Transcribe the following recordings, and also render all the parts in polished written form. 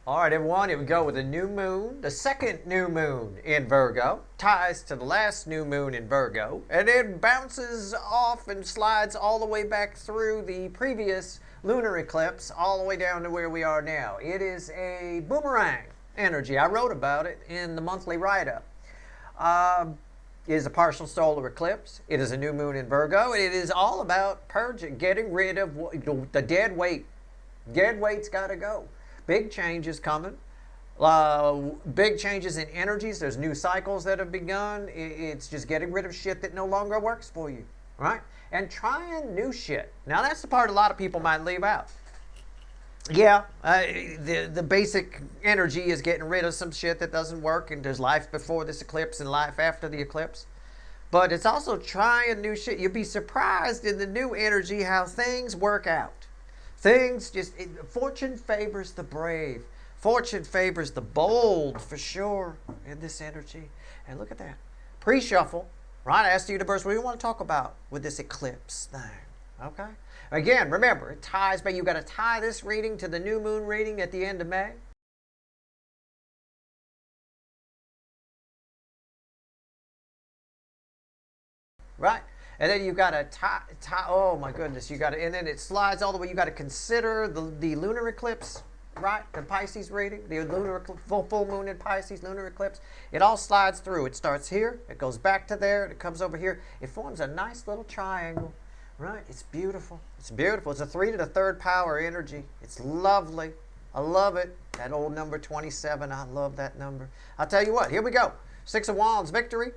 All right, everyone, here we go with a new moon. The second new moon in Virgo ties to the last new moon in Virgo, and it bounces off and slides all the way back through the previous lunar eclipse, all the way down to where we are now. It is a boomerang energy. I wrote about it in the monthly write-up. It is a partial solar eclipse. It is a new moon in Virgo. It is all about purging, getting rid of the dead weight. Dead weight's got to go. Big changes coming. Big changes in energies. There's new cycles that have begun. It's just getting rid of shit that no longer works for you, right? And trying new shit. Now, that's the part a lot of people might leave out. Yeah, the basic energy is getting rid of some shit that doesn't work, and there's life before this eclipse and life after the eclipse. But it's also trying new shit. You'll be surprised in the new energy how things work out. Things fortune favors the brave. Fortune favors the bold, for sure, in this energy. And look at that. Pre-shuffle, right? I asked the universe, what do you want to talk about with this eclipse thing? Okay? Again, remember, it ties, but you got to tie this reading to the new moon reading at the end of May. Right? And then you got to tie, oh my goodness, you got to, and then it slides all the way. You got to consider the lunar eclipse, right? The Pisces reading, the lunar full moon in Pisces, lunar eclipse. It all slides through. It starts here, it goes back to there, it comes over here. It forms a nice little triangle, right? It's beautiful. It's beautiful. It's a 3 to the 3rd power energy. It's lovely. I love it. That old number 27, I love that number. I'll tell you what, here we go. 6 of Wands, victory.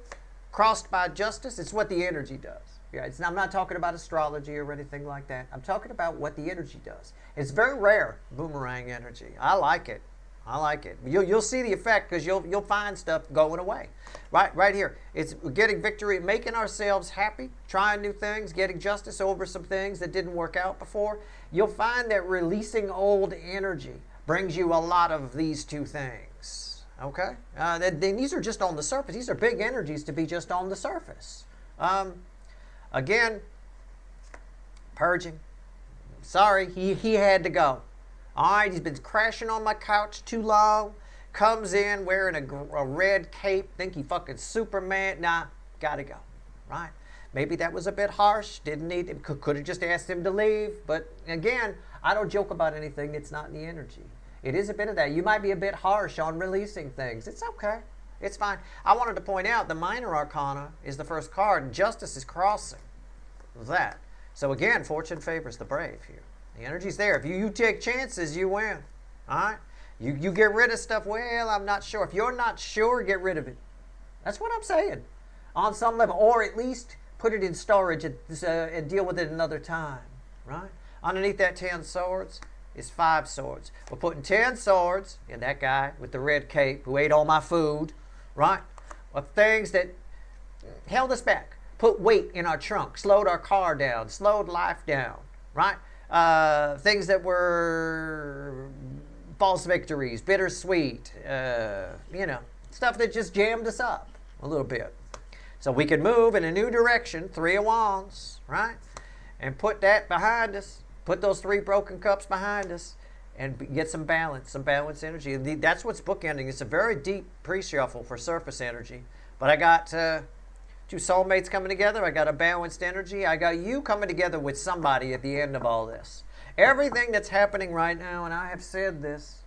Crossed by justice, it's what the energy does. Yeah, I'm not talking about astrology or anything like that. I'm talking about what the energy does. It's very rare, boomerang energy. I like it. I like it. You'll see the effect because you'll find stuff going away. Right here. It's getting victory, making ourselves happy, trying new things, getting justice over some things that didn't work out before. You'll find that releasing old energy brings you a lot of these two things. Okay? These are just on the surface. These are big energies to be just on the surface. Again, purging. Sorry, he had to go. All right, he's been crashing on my couch too long. Comes in wearing a red cape. Think he fucking Superman. Nah, gotta go. Right? Maybe that was a bit harsh. Didn't need him. Could have just asked him to leave. But again, I don't joke about anything that's not in the energy. It is a bit of that. You might be a bit harsh on releasing things. It's okay. It's fine. I wanted to point out the minor arcana is the first card, and justice is crossing that. So again, fortune favors the brave here. The energy's there. If you take chances, you win. All right? You get rid of stuff, well, I'm not sure. If you're not sure, get rid of it. That's what I'm saying. On some level. Or at least put it in storage and deal with it another time. Right? Underneath that 10 swords is 5 swords. We're putting 10 swords in that guy with the red cape who ate all my food, right? Of things that held us back, put weight in our trunk, slowed our car down, slowed life down, right? Things that were false victories, bittersweet, stuff that just jammed us up a little bit. So we can move in a new direction, 3 of Wands, right? And put that behind us. Put those 3 broken cups behind us and get some balance energy. And that's what's bookending. It's a very deep pre-shuffle for surface energy. But I got 2 soulmates coming together. I got a balanced energy. I got you coming together with somebody at the end of all this. Everything that's happening right now, and I have said this,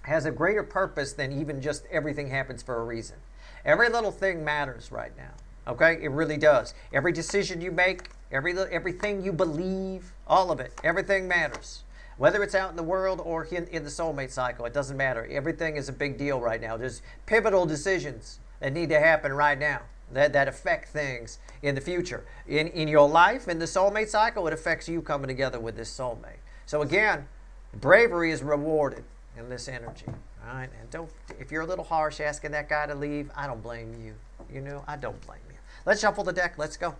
has a greater purpose than even just everything happens for a reason. Every little thing matters right now. Okay? It really does. Every decision you make, everything you believe, all of it, everything matters. Whether it's out in the world or in the soulmate cycle, it doesn't matter. Everything is a big deal right now. There's pivotal decisions that need to happen right now that affect things in the future. In your life, in the soulmate cycle, it affects you coming together with this soulmate. So again, bravery is rewarded in this energy. All right? And if you're a little harsh asking that guy to leave, I don't blame you. I don't blame you. Let's shuffle the deck. Let's go.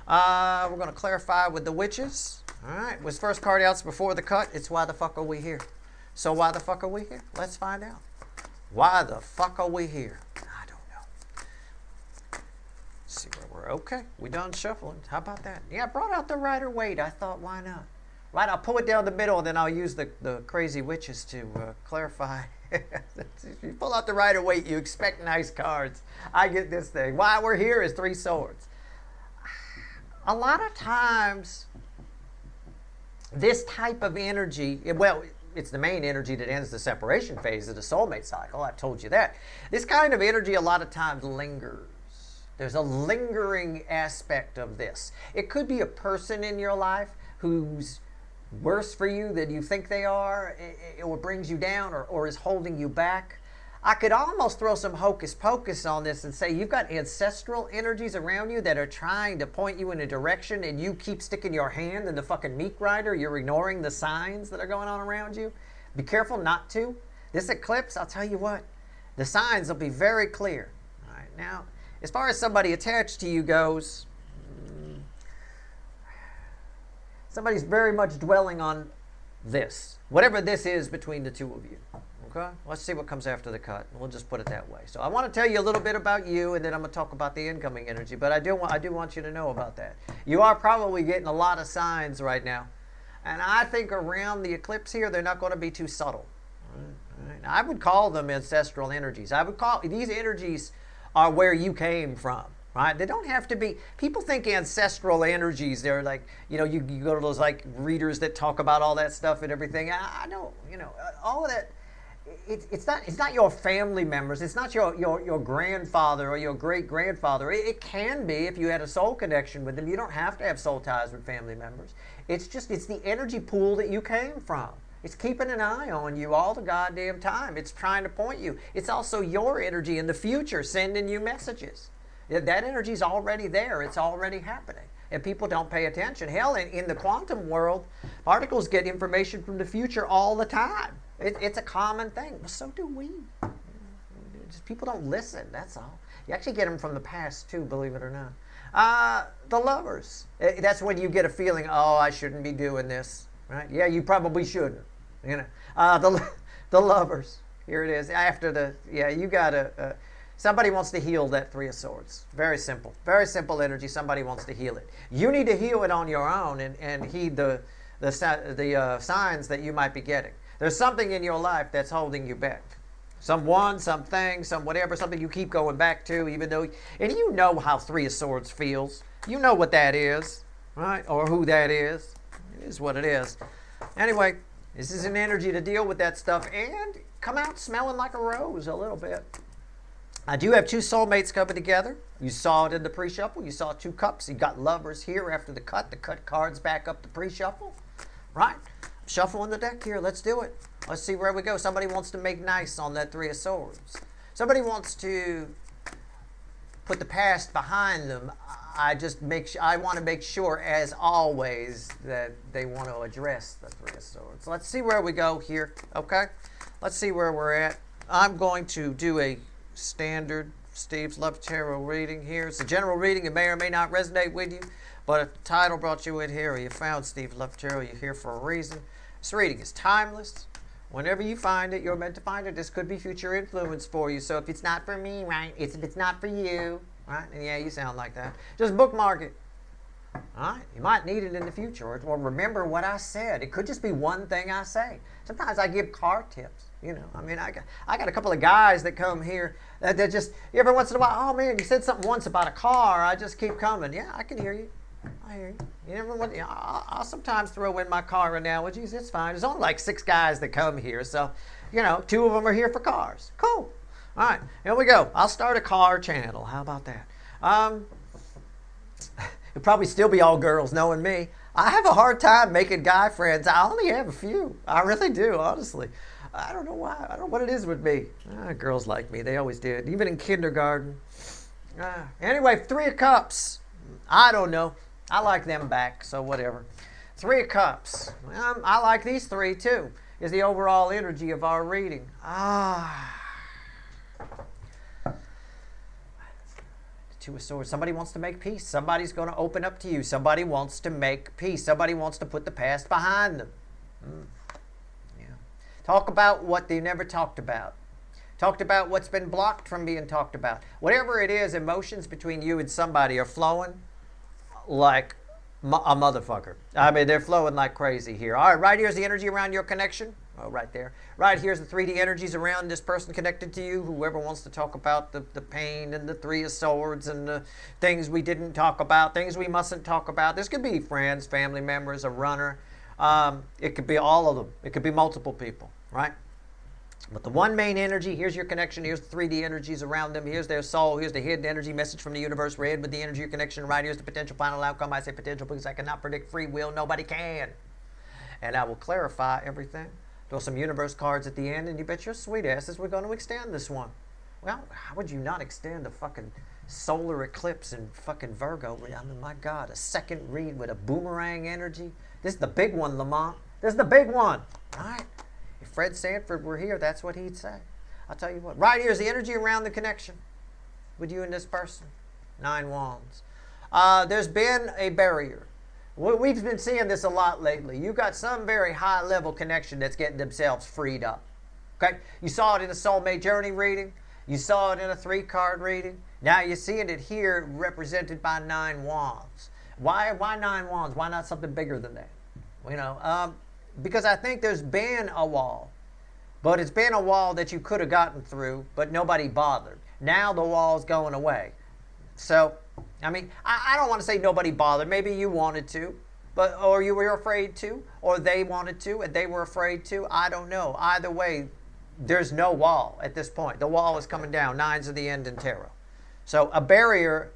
We're going to clarify with the witches. All right. Was first card out before the cut. It's why the fuck are we here? So why the fuck are we here? Let's find out. Why the fuck are we here? I don't know. Let's see where we're okay. We done shuffling. How about that? Yeah, I brought out the Rider Waite. I thought, why not? Right? I'll pull it down the middle, and then I'll use the crazy witches to clarify. If you pull out the Rider Waite, you expect nice cards. I get this thing. Why we're here is 3 swords. A lot of times, this type of energy, well, it's the main energy that ends the separation phase of the soulmate cycle. I've told you that. This kind of energy a lot of times lingers. There's a lingering aspect of this. It could be a person in your life who's worse for you than you think they are, or brings you down, or is holding you back. I could almost throw some hocus pocus on this and say you've got ancestral energies around you that are trying to point you in a direction, and you keep sticking your hand in the fucking meat grinder. You're ignoring the signs that are going on around you. Be careful not to. This eclipse, I'll tell you what, the signs will be very clear. All right, now, as far as somebody attached to you goes, somebody's very much dwelling on this, whatever this is between the 2 of you. Okay? Let's see what comes after the cut. We'll just put it that way. So I want to tell you a little bit about you, and then I'm going to talk about the incoming energy. But I do want you to know about that. You are probably getting a lot of signs right now. And I think around the eclipse here, they're not going to be too subtle. All right? I would call them ancestral energies. I would call these energies are where you came from. Right? They don't have to be. People think ancestral energies, they're like, you go to those like readers that talk about all that stuff and everything. I know, all of that. It's not your family members. It's not your grandfather or your great grandfather. It can be if you had a soul connection with them. You don't have to have soul ties with family members. It's the energy pool that you came from. It's keeping an eye on you all the goddamn time. It's trying to point you. It's also your energy in the future sending you messages. That energy's already there. It's already happening. And people don't pay attention. Hell, in the quantum world, particles get information from the future all the time. It's a common thing. Well, so do we. Just people don't listen, that's all. You actually get them from the past, too, believe it or not. The lovers. That's when you get a feeling, oh, I shouldn't be doing this. Right? Yeah, you probably shouldn't. The lovers. Here it is. You got to... Somebody wants to heal that 3 of Swords. Very simple. Very simple energy. Somebody wants to heal it. You need to heal it on your own and heed the signs that you might be getting. There's something in your life that's holding you back. Someone, something, some whatever, something you keep going back to, even though... And you know how 3 of Swords feels. You know what that is, right? Or who that is. It is what it is. Anyway, this is an energy to deal with that stuff and come out smelling like a rose a little bit. I do have 2 soulmates coming together. You saw it in the pre-shuffle. You saw 2 cups. You got lovers here after the cut. The cut cards back up the pre-shuffle. Right? I'm shuffling the deck here. Let's do it. Let's see where we go. Somebody wants to make nice on that 3 of Swords. Somebody wants to put the past behind them. I want to make sure, as always, that they want to address the 3 of Swords. Let's see where we go here. Okay? Let's see where we're at. I'm going to do a standard Steve's Love Tarot reading here. It's a general reading. It may or may not resonate with you, but if the title brought you in here or you found Steve's Love Tarot, you're here for a reason. This reading is timeless. Whenever you find it, you're meant to find it. This could be future influence for you. So if it's not for me, right, it's not for you, right? And yeah, you sound like that. Just bookmark it. All right? You might need it in the future, or remember what I said. It could just be one thing I say. Sometimes I give car tips. I got a couple of guys that come here that just every once in a while. Oh man, you said something once about a car. I just keep coming. Yeah, I can hear you. I hear you. I'll sometimes throw in my car analogies. It's fine. There's only like 6 guys that come here, so 2 of them are here for cars. Cool. All right, here we go. I'll start a car channel. How about that? It'll probably still be all girls, knowing me. I have a hard time making guy friends. I only have a few. I really do, honestly. I don't know why. I don't know what it is with me. Girls like me. They always did. Even in kindergarten. Anyway, 3 of Cups. I don't know. I like them back, so whatever. 3 of Cups. I like these 3 too. Is the overall energy of our reading. The 2 of Swords. Somebody wants to make peace. Somebody's going to open up to you. Somebody wants to make peace. Somebody wants to put the past behind them. Talk about what they never talked about. Talked about what's been blocked from being talked about. Whatever it is, emotions between you and somebody are flowing like A motherfucker. I mean, they're flowing like crazy here. All right, right here's the energy around your connection. Oh, right there. Right here's the 3D energies around this person connected to you. Whoever wants to talk about the pain and the 3 of swords and the things we didn't talk about, things we mustn't talk about. This could be friends, family members, a runner. It could be all of them. It could be multiple people, right? But the one main energy, here's your connection, here's the 3D energies around them, here's their soul, here's the hidden energy message from the universe, red with the energy of connection, right here's the potential final outcome. I say potential because I cannot predict free will, nobody can. And I will clarify everything. Throw some universe cards at the end, and you bet your sweet asses we're going to extend this one. Well, how would you not extend a fucking solar eclipse in fucking Virgo? I mean, my God, a second read with a boomerang energy. This is the big one, Lamont. This is the big one, all right? If Fred Sanford were here, that's what he'd say. I'll tell you what. Right here is the energy around the connection with you and this person. 9 wands. There's been a barrier. We've been seeing this a lot lately. You've got some very high-level connection that's getting themselves freed up. Okay? You saw it in a soulmate journey reading. You saw it in a 3-card reading. Now you're seeing it here represented by 9 wands. Why 9 wands? Why not something bigger than that? You know, because I think there's been a wall, but it's been a wall that you could have gotten through, but nobody bothered. Now the wall's going away. So, I mean, I don't want to say nobody bothered. Maybe you wanted to, or you were afraid to, or they wanted to, and they were afraid to. I don't know. Either way, there's no wall at this point. The wall is coming down. 9s of the end in tarot. So a barrier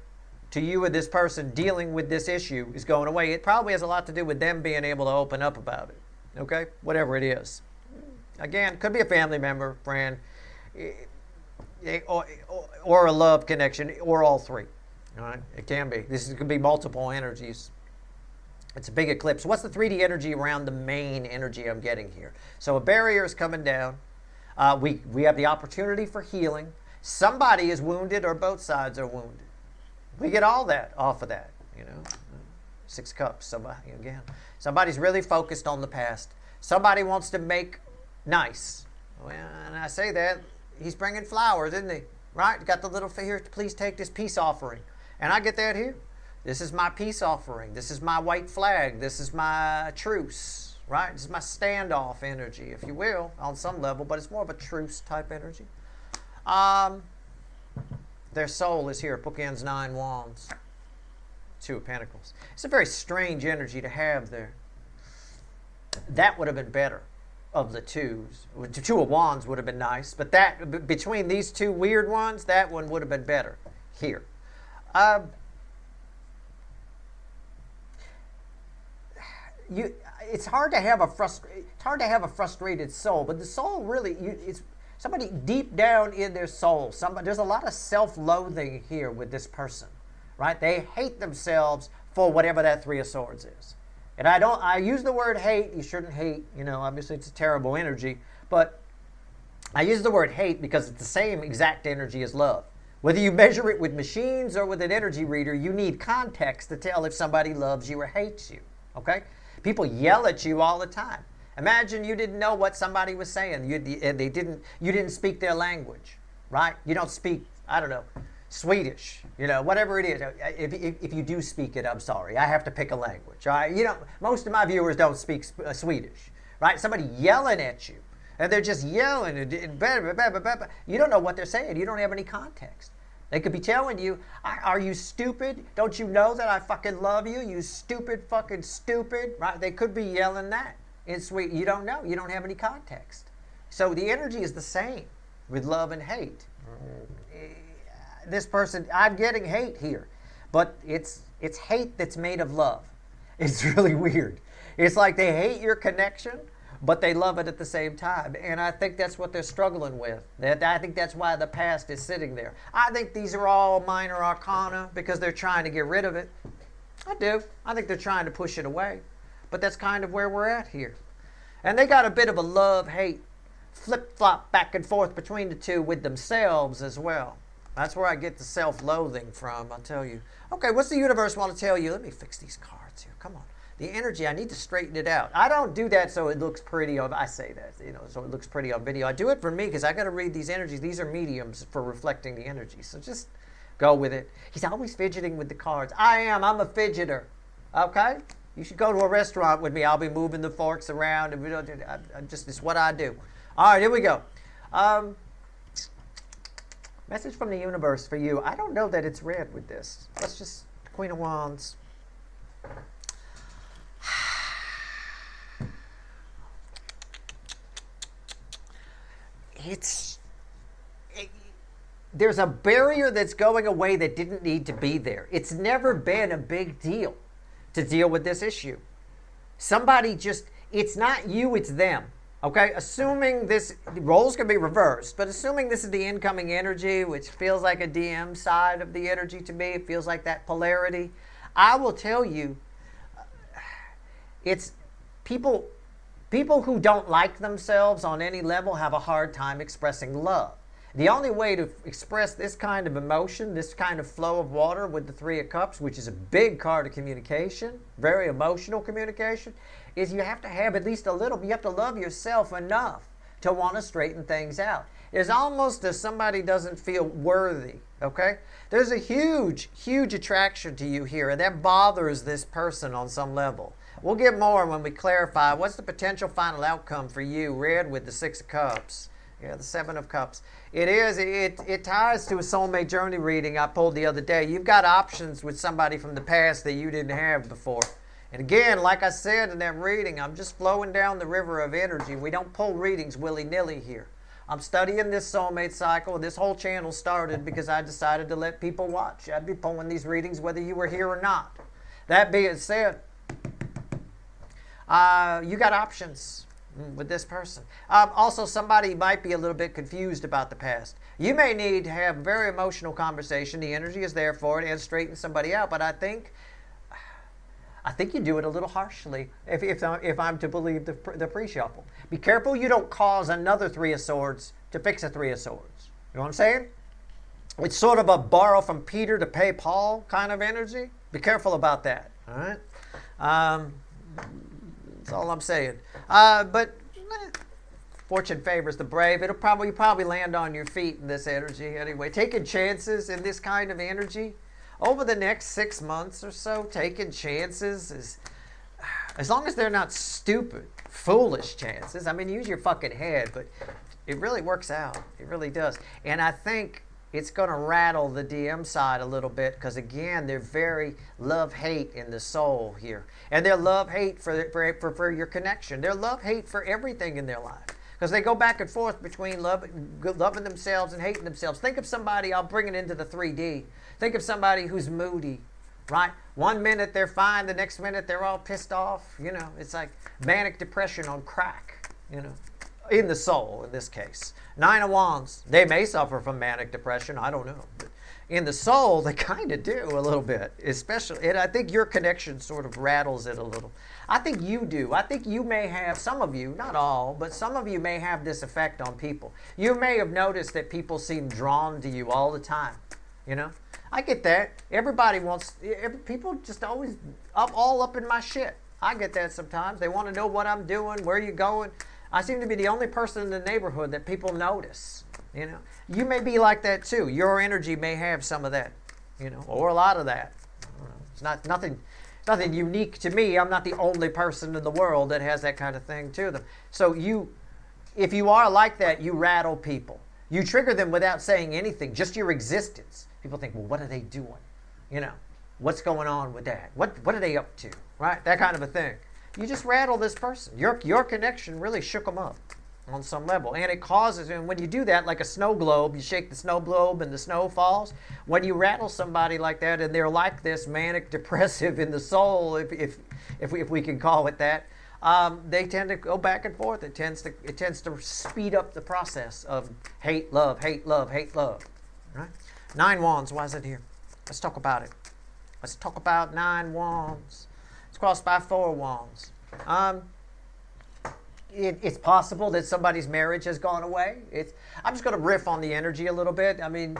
to you and this person dealing with this issue is going away. It probably has a lot to do with them being able to open up about it. Okay? Whatever it is. Again, could be a family member, friend, or a love connection, or all 3. All right? It can be. This could be multiple energies. It's a big eclipse. What's the 3D energy around the main energy I'm getting here? So a barrier is coming down. We have the opportunity for healing. Somebody is wounded or both sides are wounded. We get all that off of that, you know. 6 cups. Somebody's really focused on the past. Somebody wants to make nice. Well, and I say that, he's bringing flowers, isn't he? Right? Got the little here, please take this peace offering. And I get that here. This is my peace offering. This is my white flag. This is my truce, right? This is my standoff energy, if you will, on some level, but it's more of a truce type energy. Their soul is here. Bookends 9 wands. 2 of Pentacles. It's a very strange energy to have there. That would have been better of the 2s. 2 of Wands would have been nice, but that between these 2 weird ones, that one would have been better here. It's hard to have a frustrated soul, but the soul really it's somebody deep down in their soul. There's a lot of self-loathing here with this person, right? They hate themselves for whatever that 3 of Swords is. And I use the word hate. You shouldn't hate, you know, obviously it's a terrible energy, but I use the word hate because it's the same exact energy as love. Whether you measure it with machines or with an energy reader, you need context to tell if somebody loves you or hates you, okay? People yell at you all the time. Imagine you didn't know what somebody was saying. You didn't speak their language, right? You don't speak, I don't know, Swedish, you know, whatever it is. If you do speak it, I'm sorry. I have to pick a language, all right? You know, most of my viewers don't speak Swedish, right? Somebody yelling at you, and they're just yelling, and you don't know what they're saying. You don't have any context. They could be telling you, are you stupid? Don't you know that I fucking love you? You stupid fucking stupid, right? They could be yelling that. It's sweet. You don't know. You don't have any context. So the energy is the same with love and hate. This person, I'm getting hate here, but it's hate that's made of love. It's really weird. It's like they hate your connection, but they love it at the same time. And I think that's what they're struggling with. I think that's why the past is sitting there. I think these are all minor arcana because they're trying to get rid of it. I do. I think they're trying to push it away. But that's kind of where we're at here. And they got a bit of a love-hate flip-flop back and forth between the 2 with themselves as well. That's where I get the self-loathing from, I'll tell you. Okay, what's the universe want to tell you? Let me fix these cards here. Come on. The energy, I need to straighten it out. I don't do that so it looks pretty on, I say that, you know, so it looks pretty on video. I do it for me because I got to read these energies. These are mediums for reflecting the energy. So just go with it. He's always fidgeting with the cards. I'm a fidgeter. Okay? You should go to a restaurant with me. I'll be moving the forks around. And it's what I do. All right, here we go. Message from the universe for you. I don't know that it's read with this. Let's just, Queen of Wands. There's a barrier that's going away that didn't need to be there. It's never been a big deal to deal with this issue. Somebody just, it's not you, it's them. Okay, assuming this, roles can be reversed, but assuming this is the incoming energy, which feels like a DM side of the energy to me, it feels like that polarity. I will tell you, it's people who don't like themselves on any level have a hard time expressing love. The only way to express this kind of emotion, this kind of flow of water with the Three of Cups, which is a big card of communication, very emotional communication, is you have to have at least a little, you have to love yourself enough to want to straighten things out. It's almost as somebody doesn't feel worthy, okay? There's a huge, huge attraction to you here, and that bothers this person on some level. We'll get more when we clarify what's the potential final outcome for you, read with the Six of Cups. Yeah, the Seven of Cups. It ties to a soulmate journey reading I pulled the other day. You've got options with somebody from the past that you didn't have before. And again, like I said in that reading, I'm just flowing down the river of energy. We don't pull readings willy-nilly here. I'm studying this soulmate cycle. This whole channel started because I decided to let people watch. I'd be pulling these readings whether you were here or not. That being said, you got options with this person. Also, somebody might be a little bit confused about the past. You may need to have a very emotional conversation. The energy is there for it and straighten somebody out. But I think you do it a little harshly if I'm to believe the pre-shuffle. Be careful you don't cause another Three of Swords to fix a Three of Swords. You know what I'm saying? It's sort of a borrow from Peter to pay Paul kind of energy. Be careful about that. All right? That's all I'm saying. But fortune favors the brave. It'll probably land on your feet in this energy anyway. Taking chances in this kind of energy over the next 6 months or so, taking chances is, as long as they're not stupid, foolish chances. I mean, use your fucking head, but it really works out. It really does. And I think it's going to rattle the DM side a little bit because, again, they're very love-hate in the soul here. And they're love-hate for your connection. They're love-hate for everything in their life because they go back and forth between loving themselves and hating themselves. Think of somebody, I'll bring it into the 3D. Think of somebody who's moody, right? 1 minute they're fine, the next minute they're all pissed off. You know, it's like manic depression on crack, you know. In the soul, in this case. Nine of Wands. They may suffer from manic depression. I don't know. But in the soul, they kind of do a little bit. Especially, and I think your connection sort of rattles it a little. I think you do. I think you may have, some of you, not all, but some of you may have this effect on people. You may have noticed that people seem drawn to you all the time. You know? I get that. Everybody wants, people just always all up in my shit. I get that sometimes. They want to know what I'm doing, where you going. I seem to be the only person in the neighborhood that people notice, you know. You may be like that too. Your energy may have some of that, you know, or a lot of that. It's nothing unique to me. I'm not the only person in the world that has that kind of thing to them. So if you are like that, you rattle people. You trigger them without saying anything, just your existence. People think, well, what are they doing? You know, what's going on with that? What are they up to? Right? That kind of a thing. You just rattle this person. Your connection really shook them up on some level. And it causes, and when you do that, like a snow globe, you shake the snow globe and the snow falls. When you rattle somebody like that and they're like this, manic depressive in the soul, if we can call it that, they tend to go back and forth. It tends to speed up the process of hate, love, hate, love, hate, love. Right? 9 Wands, why is it here? Let's talk about it. Let's talk about 9 Wands. It's crossed by 4 Wands. It's possible that somebody's marriage has gone away. I'm just going to riff on the energy a little bit. I mean,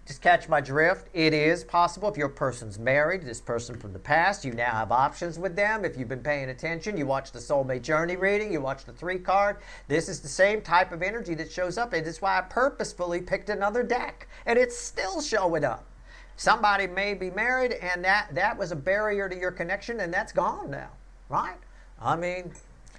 just catch my drift. It is possible if your person's married, this person from the past, you now have options with them. If you've been paying attention, you watch the soulmate journey reading, you watch the 3 card. This is the same type of energy that shows up. And it's why I purposefully picked another deck. And it's still showing up. Somebody may be married, and that was a barrier to your connection, and that's gone now, right? I mean,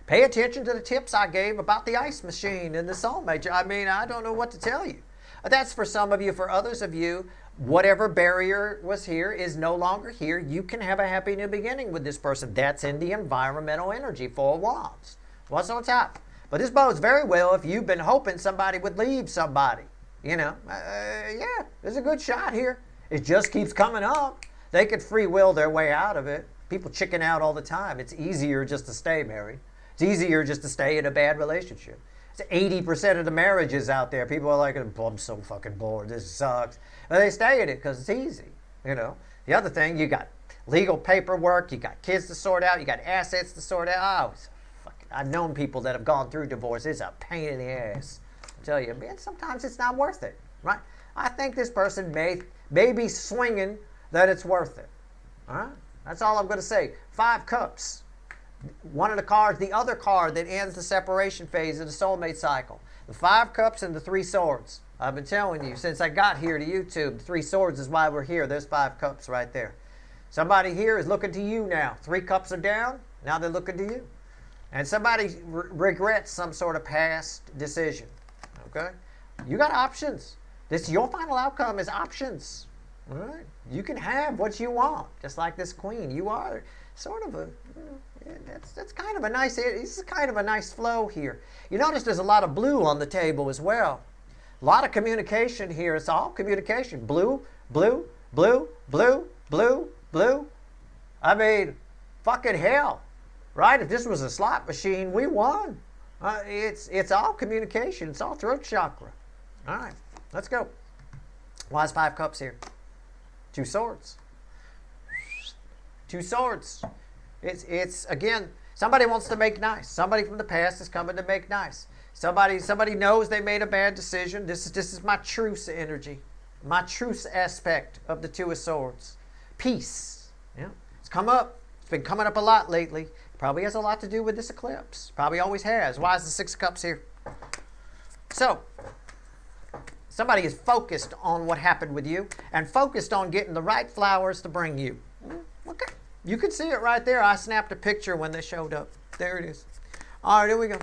pay attention to the tips I gave about the ice machine and the soulmate. I mean, I don't know what to tell you. That's for some of you. For others of you, whatever barrier was here is no longer here. You can have a happy new beginning with this person. That's in the environmental energy, 4 wands. What's on top? But this bodes very well if you've been hoping somebody would leave somebody. You know, yeah, there's a good shot here. It just keeps coming up. They could free will their way out of it. People chicken out all the time. It's easier just to stay married. It's easier just to stay in a bad relationship. It's 80% of the marriages out there. People are like, oh, I'm so fucking bored. This sucks. But they stay in it because it's easy. You know. The other thing, you got legal paperwork. You got kids to sort out. You got assets to sort out. Oh, I've known people that have gone through divorce. It's a pain in the ass. I tell you, man, sometimes it's not worth it, right? I think this person may be swinging that it's worth it. All right? That's all I'm going to say. 5 cups. One of the cards, the other card that ends the separation phase of the soulmate cycle. The 5 cups and the 3 swords. I've been telling you since I got here to YouTube, the 3 swords is why we're here. There's 5 cups right there. Somebody here is looking to you now. 3 cups are down. Now they're looking to you. And somebody regrets some sort of past decision. Okay? You got options. Your final outcome is options. All right? You can have what you want, just like this queen. You are sort of a, that's kind of a nice, this is kind of a nice flow here. You notice there's a lot of blue on the table as well. A lot of communication here. It's all communication. Blue, blue, blue, blue, blue, blue. I mean, fucking hell, right? If this was a slot machine, we won. It's all communication. It's all throat chakra. All right, let's go. Why is 5 cups here? 2 swords. 2 swords. It's again, somebody wants to make nice. Somebody from the past is coming to make nice. Somebody knows they made a bad decision. This is my truce energy. My truce aspect of the 2 of swords. Peace. Yeah. It's come up. It's been coming up a lot lately. Probably has a lot to do with this eclipse. Probably always has. Why is the 6 of cups here? So, somebody is focused on what happened with you and focused on getting the right flowers to bring you. Okay. You can see it right there. I snapped a picture when they showed up. There it is. All right, here we go.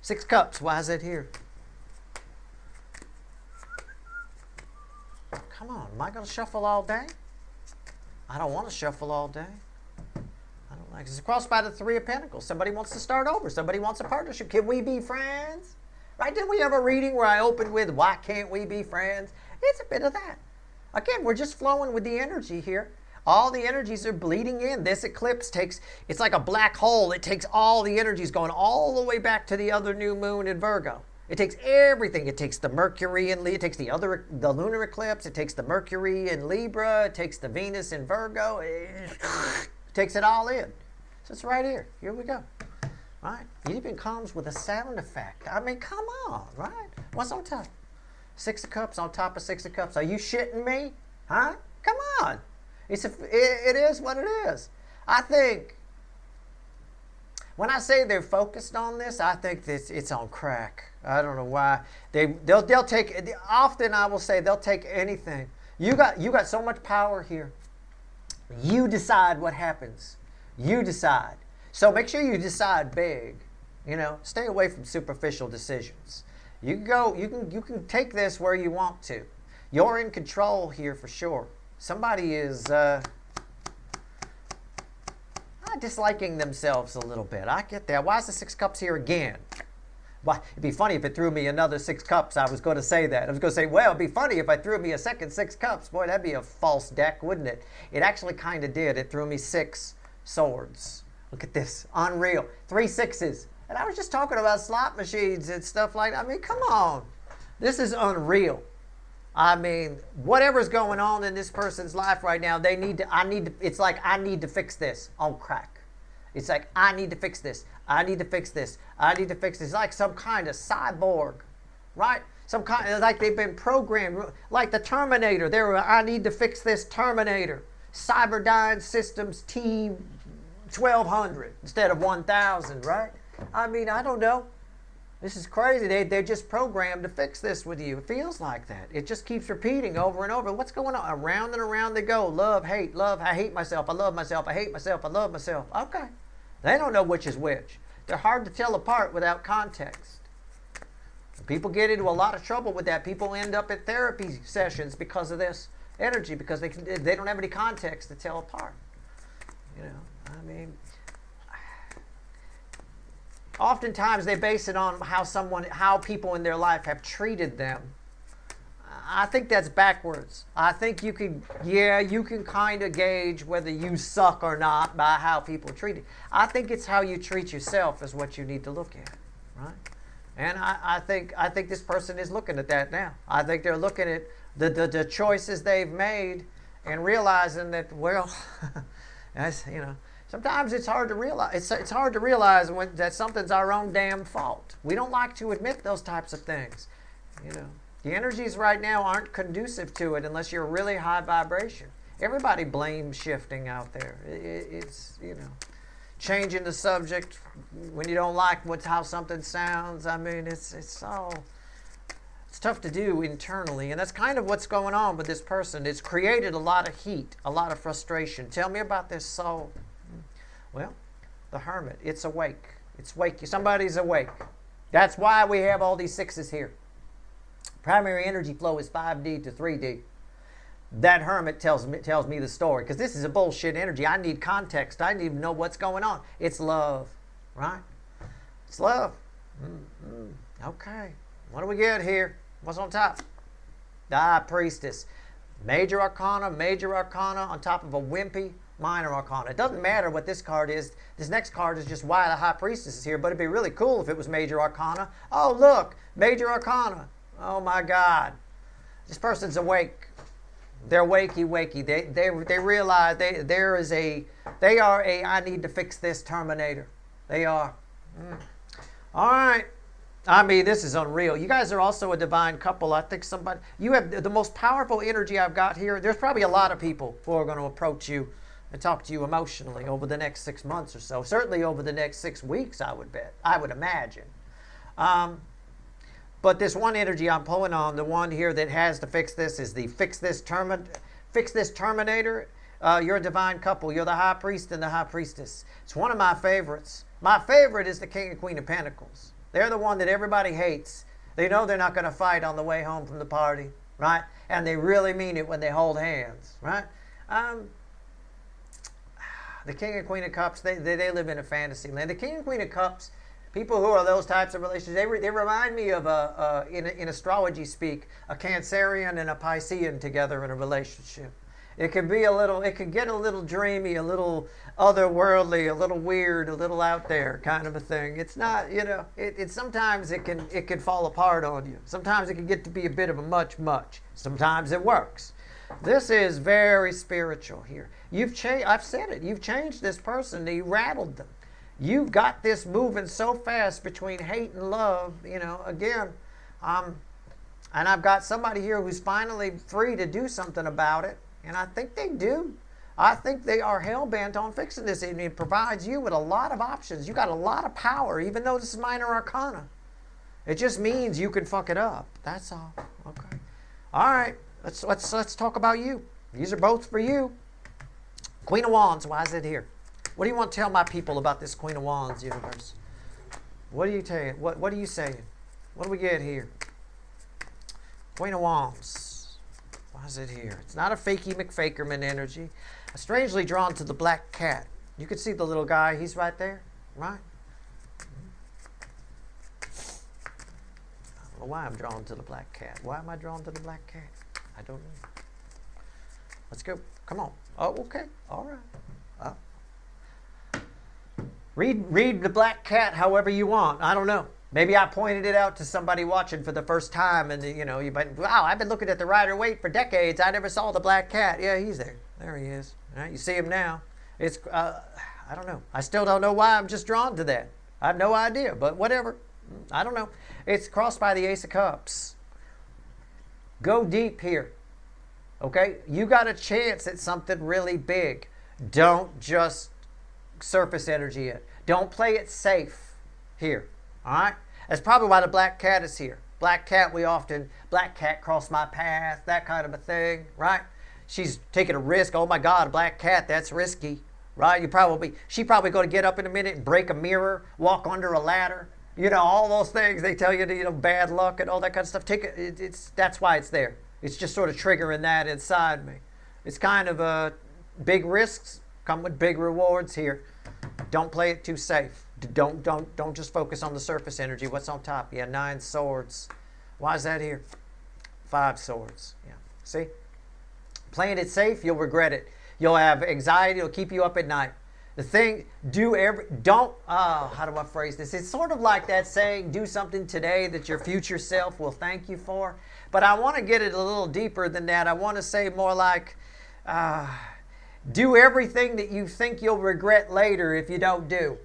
6 cups. Why is it here? Come on. Am I going to shuffle all day? I don't want to shuffle all day. I don't like it. It's crossed by the 3 of Pentacles. Somebody wants to start over. Somebody wants a partnership. Can we be friends? Right? Didn't we have a reading where I opened with, why can't we be friends? It's a bit of that. Again, we're just flowing with the energy here. All the energies are bleeding in. This eclipse it's like a black hole. It takes all the energies going all the way back to the other new moon in Virgo. It takes everything. It takes the Mercury in Libra. It takes the lunar eclipse. It takes the Mercury in Libra. It takes the Venus in Virgo. It takes it all in. So it's right here. Here we go. Right? It even comes with a sound effect. I mean, come on, right? What's on top? 6 of Cups on top of 6 of Cups. Are you shitting me? Huh? Come on. It is what it is. I think, when I say they're focused on this, I think it's on crack. I don't know why. They'll take, often I will say they'll take anything. You got so much power here. You decide what happens. You decide. So make sure you decide big. You know, stay away from superficial decisions. You can take this where you want to. You're in control here for sure. Somebody is disliking themselves a little bit. I get that. Why is the 6 cups here again? Well, it'd be funny if it threw me another 6 cups. I was going to say that. I was going to say, well, it'd be funny if I threw me a second 6 cups. Boy, that'd be a false deck, wouldn't it? It actually kind of did. It threw me 6 swords. Look at this. Unreal. 3 sixes. And I was just talking about slot machines and stuff like that. I mean, come on. This is unreal. I mean, whatever's going on in this person's life right now, it's like, I need to fix this on crack. It's like, I need to fix this. I need to fix this. I need to fix this. It's like some kind of cyborg, right? Some kind, like they've been programmed, like the Terminator. I need to fix this Terminator. Cyberdyne Systems T1200 instead of 1000, right? I mean, I don't know. This is crazy. They're just programmed to fix this with you. It feels like that. It just keeps repeating over and over. What's going on? Around and around they go. Love, hate, love. I hate myself. I love myself. I hate myself. I love myself. Okay. They don't know which is which. They're hard to tell apart without context. People get into a lot of trouble with that. People end up at therapy sessions because of this energy, because they don't have any context to tell apart. You know, I mean, oftentimes they base it on how people in their life have treated them. I think that's backwards. I think you can kind of gauge whether you suck or not by how people treat you. I think it's how you treat yourself is what you need to look at, right? And I think this person is looking at that now. I think they're looking at the choices they've made and realizing that, well, that's, you know, sometimes it's hard to realize. It's hard to realize that something's our own damn fault. We don't like to admit those types of things. You know, the energies right now aren't conducive to it unless you're really high vibration. Everybody blame shifting out there. It's, you know, changing the subject when you don't like how something sounds. I mean, it's tough to do internally, and that's kind of what's going on with this person. It's created a lot of heat, a lot of frustration. Tell me about this soul. Well, the Hermit, it's awake. It's wake. Somebody's awake. That's why we have all these sixes here. Primary energy flow is 5D to 3D. That Hermit tells me the story, because this is a bullshit energy. I need context. I need to know what's going on. It's love, right? It's love. Okay. What do we get here? What's on top? The High Priestess. Major Arcana on top of a wimpy Minor Arcana. It doesn't matter what this card is. This next card is just why the High Priestess is here, but it'd be really cool if it was Major Arcana. Oh, look, Major Arcana. Oh, my God. This person's awake. They're wakey. They realize they are a I need to fix this Terminator. They are. All right. I mean, this is unreal. You guys are also a divine couple. I think you have the most powerful energy I've got here. There's probably a lot of people who are going to approach you and talk to you emotionally over the next 6 months or so. Certainly over the next 6 weeks, I would imagine. But this one energy I'm pulling on, the one here that has to fix this, is the fix this Terminator. You're a divine couple. You're the High Priest and the High Priestess. It's one of my favorites. My favorite is the King and Queen of Pentacles. They're the one that everybody hates. They know they're not going to fight on the way home from the party, right? And they really mean it when they hold hands, right? The King and Queen of Cups, they live in a fantasy land. The King and Queen of Cups, people who are those types of relationships, they remind me of, in astrology speak, a Cancerian and a Piscean together in a relationship. It can get a little dreamy, a little otherworldly, a little weird, a little out there kind of a thing. It's not, you know, sometimes it can fall apart on you. Sometimes it can get to be a bit of a much. Sometimes it works. This is very spiritual here. I've said it. You've changed this person. You rattled them. You got this moving so fast between hate and love, you know, again. And I've got somebody here who's finally free to do something about it. And I think they do. I think they are hell-bent on fixing this. And it provides you with a lot of options. You got a lot of power, even though this is Minor Arcana. It just means you can fuck it up. That's all. Okay. All right. Let's talk about you. These are both for you. Queen of Wands. Why is it here? What do you want to tell my people about this Queen of Wands universe? What are you saying? What are you saying? What do we get here? Queen of Wands. Why is it here? It's not a fakey McFakerman energy. I'm strangely drawn to the black cat. You can see the little guy. He's right there, right? I don't know why I'm drawn to the black cat. Why am I drawn to the black cat? I don't know. Let's go. Come on. Oh, okay. All right. Read the black cat however you want. I don't know. Maybe I pointed it out to somebody watching for the first time, and you know, wow, I've been looking at the Rider Waite for decades. I never saw the black cat. Yeah, he's there. There he is. All right, you see him now. It's I don't know. I still don't know why I'm just drawn to that. I have no idea, but whatever. I don't know. It's crossed by the Ace of Cups. Go deep here. Okay? You got a chance at something really big. Don't just surface energy it. Don't play it safe here. All right? That's probably why the black cat is here. Black cat, black cat crossed my path, that kind of a thing, right? She's taking a risk. Oh my God, a black cat, that's risky, right? She probably going to get up in a minute and break a mirror, walk under a ladder, all those things they tell you, bad luck and all that kind of stuff. That's why it's there. It's just sort of triggering that inside me. It's kind of big risks come with big rewards here. Don't play it too safe. Don't just focus on the surface energy. What's on top? Yeah, 9 swords. Why is that here? 5 swords. Yeah. See? Playing it safe, you'll regret it. You'll have anxiety. It'll keep you up at night. The thing, how do I phrase this? It's sort of like that saying, do something today that your future self will thank you for. But I want to get it a little deeper than that. I want to say more like, do everything that you think you'll regret later if you don't do.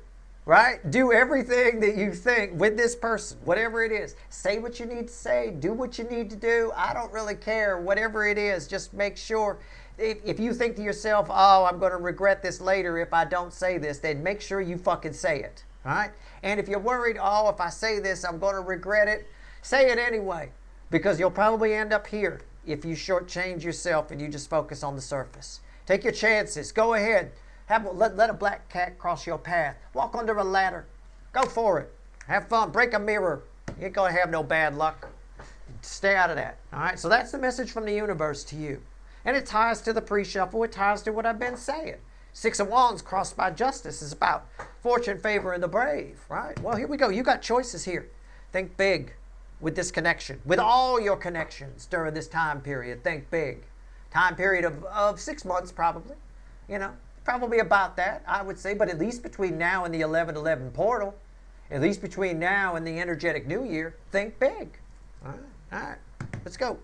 Right? Do everything that you think with this person, whatever it is. Say what you need to say. Do what you need to do. I don't really care. Whatever it is, just make sure. If you think to yourself, oh, I'm going to regret this later if I don't say this, then make sure you fucking say it. All right? And if you're worried, oh, if I say this, I'm going to regret it, say it anyway. Because you'll probably end up here if you shortchange yourself and you just focus on the surface. Take your chances. Go ahead. Let a black cat cross your path. Walk under a ladder. Go for it. Have fun. Break a mirror. You ain't going to have no bad luck. Stay out of that. All right? So that's the message from the universe to you. And it ties to the pre-shuffle. It ties to what I've been saying. 6 of Wands crossed by justice is about fortune, favor, and the brave. Right? Well, here we go. You got choices here. Think big with this connection. With all your connections during this time period. Think big. Time period of 6 months probably. Probably about that, I would say, but at least between now and the 11/11 portal, at least between now and the energetic new year, think big. All right, let's go.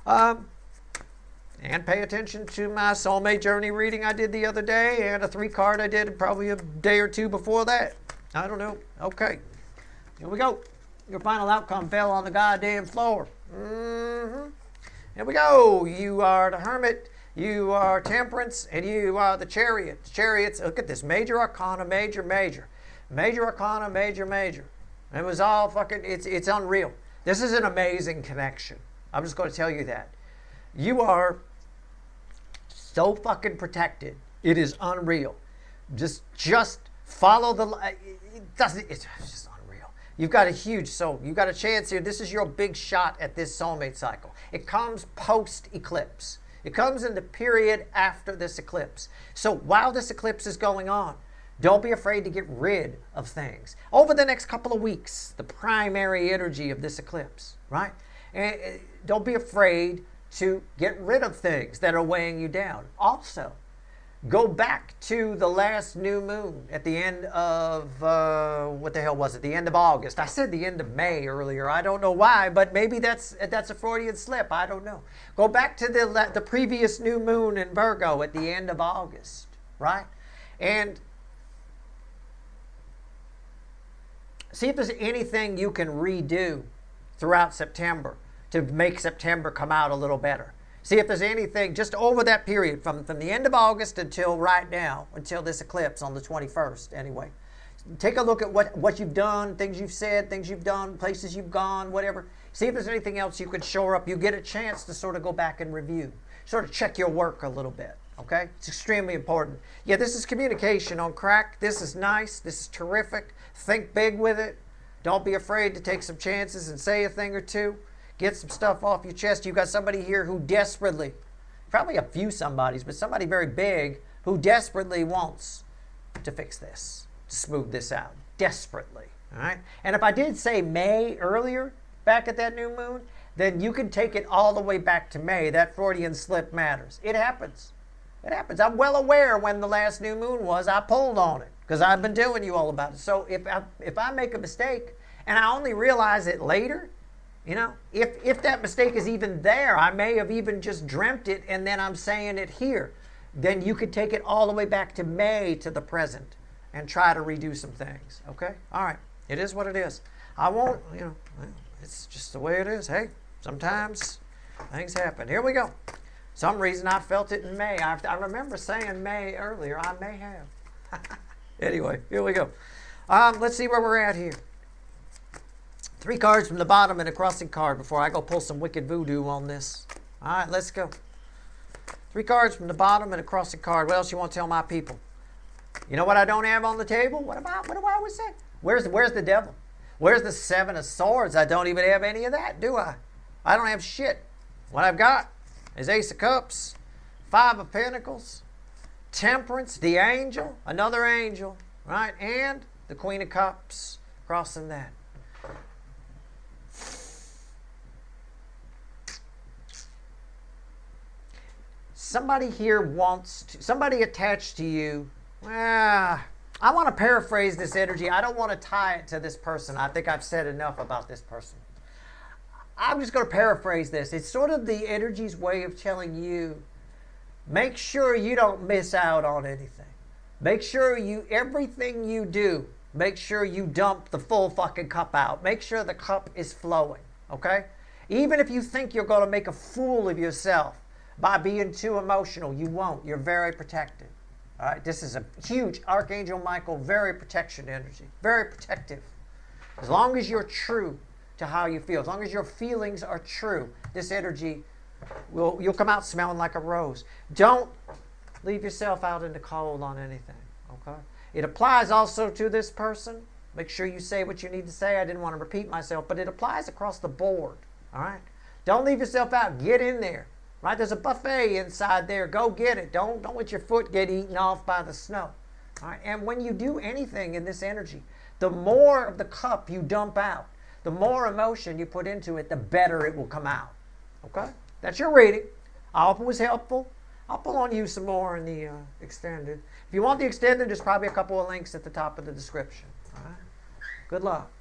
And pay attention to my soulmate journey reading I did the other day and a 3-card I did probably a day or two before that. I don't know. Okay, here we go. Your final outcome fell on the goddamn floor. Here we go. You are the Hermit. You are Temperance, and you are the Chariot. The Chariots, look at this. Major Arcana, major, major. Major Arcana, major, major. It was all fucking, it's unreal. This is an amazing connection. I'm just going to tell you that. You are so fucking protected. It is unreal. Just follow the, it's just unreal. You've got a huge soul. You've got a chance here. This is your big shot at this soulmate cycle. It comes post-eclipse. It comes in the period after this eclipse. So while this eclipse is going on, don't be afraid to get rid of things. Over the next couple of weeks, the primary energy of this eclipse, right? And don't be afraid to get rid of things that are weighing you down. Also, go back to the last new moon at the end of, what the hell was it? The end of August. I said the end of May earlier. I don't know why, but maybe that's a Freudian slip. I don't know. Go back to the previous new moon in Virgo at the end of August, right? And see if there's anything you can redo throughout September to make September come out a little better. See if there's anything just over that period from the end of August until right now, until this eclipse on the 21st anyway. Take a look at what you've done, things you've said, things you've done, places you've gone, whatever. See if there's anything else you could shore up. You get a chance to sort of go back and review, sort of check your work a little bit, okay? It's extremely important. Yeah, this is communication on crack. This is nice. This is terrific. Think big with it. Don't be afraid to take some chances and say a thing or two. Get some stuff off your chest. You've got somebody here who desperately, probably a few somebodies, but somebody very big who desperately wants to fix this, to smooth this out. Desperately. All right? And if I did say May earlier, back at that new moon, then you can take it all the way back to May. That Freudian slip matters. It happens. It happens. I'm well aware when the last new moon was. I pulled on it because I've been telling you all about it. So if I make a mistake and I only realize it later, if that mistake is even there, I may have even just dreamt it and then I'm saying it here. Then you could take it all the way back to May to the present and try to redo some things. Okay? All right. It is what it is. I won't, it's just the way it is. Hey, sometimes things happen. Here we go. Some reason I felt it in May. I remember saying May earlier. I may have. Anyway, here we go. Let's see where we're at here. 3 cards from the bottom and a crossing card before I go pull some wicked voodoo on this. All right, let's go. 3 cards from the bottom and a crossing card. What else you want to tell my people? You know what I don't have on the table? What do I always say? Where's the devil? Where's the 7 of Swords? I don't even have any of that, do I? I don't have shit. What I've got is Ace of Cups, 5 of Pentacles, Temperance, the angel, another angel, right? And the Queen of Cups, crossing that. Somebody here wants to, somebody attached to you, I want to paraphrase this energy. I don't want to tie it to this person. I think I've said enough about this person. I'm just going to paraphrase this. It's sort of the energy's way of telling you, make sure you don't miss out on anything. Make sure everything you do, make sure you dump the full fucking cup out. Make sure the cup is flowing, okay? Even if you think you're going to make a fool of yourself by being too emotional, you won't. You're very protected. All right, this is a huge Archangel Michael, very protection energy, very protective. As long as you're true to how you feel, as long as your feelings are true, this energy, you'll come out smelling like a rose. Don't leave yourself out in the cold on anything, okay? It applies also to this person. Make sure you say what you need to say. I didn't want to repeat myself, but it applies across the board, all right? Don't leave yourself out. Get in there. Right, there's a buffet inside there. Go get it. Don't let your foot get eaten off by the snow. All right, and when you do anything in this energy, the more of the cup you dump out, the more emotion you put into it, the better it will come out. Okay, that's your reading. I hope it was helpful. I'll pull on you some more in the extended. If you want the extended, there's probably a couple of links at the top of the description. All right, good luck.